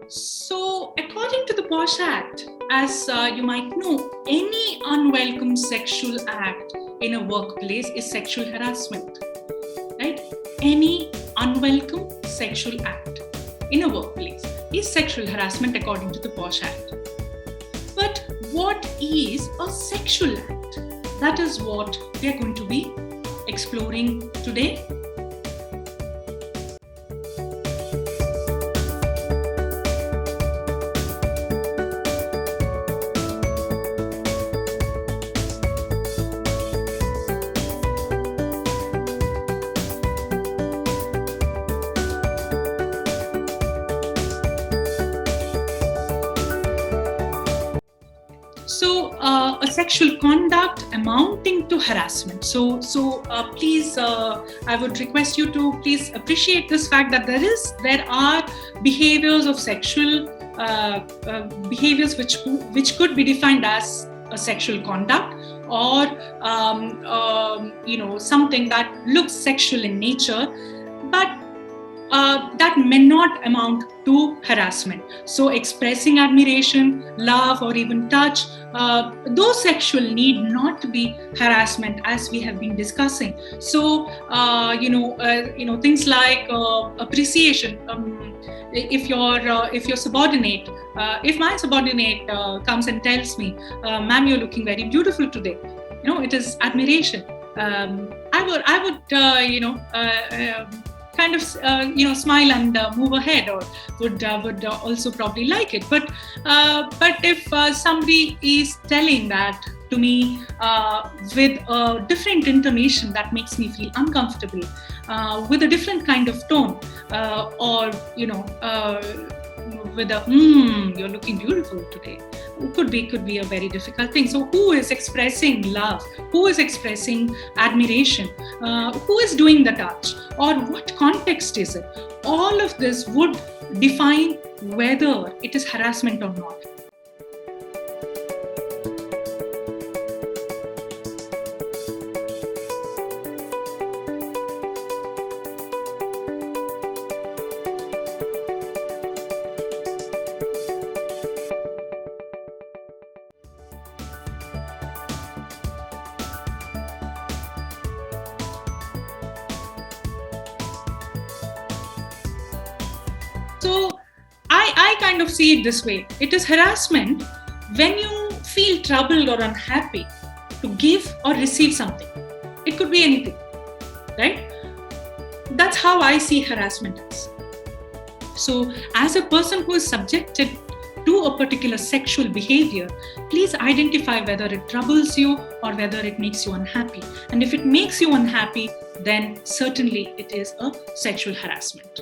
So, according to the POSH Act, as you might know, any unwelcome sexual act in a workplace is sexual harassment, right? Any unwelcome sexual act in a workplace is sexual harassment according to the POSH Act. But what is a sexual act? That is what we are going to be exploring today. So, a sexual conduct amounting to harassment. So please, I would request you to please appreciate this fact that there are behaviors of sexual behaviors which could be defined as a sexual conduct or something that looks sexual in nature, but that may not amount to harassment. So expressing admiration, love, or even touch, those sexual need not to be harassment, as we have been discussing. So things like appreciation. If your subordinate, if my subordinate comes and tells me, "Ma'am, you're looking very beautiful today," it is admiration. I would kind of smile and move ahead, or would also probably like it. But if somebody is telling that to me with a different intonation that makes me feel uncomfortable, with a different kind of tone, or with a "you're looking beautiful today," could be a very difficult thing. So who is expressing love? Who is expressing admiration? Who is doing the touch? Or what context is it? All of this would define whether it is harassment or not. So I kind of see it this way. It is harassment when you feel troubled or unhappy to give or receive something. It could be anything, right? That's how I see harassment as. So as a person who is subjected to a particular sexual behavior, please identify whether it troubles you or whether it makes you unhappy. And if it makes you unhappy, then certainly it is a sexual harassment.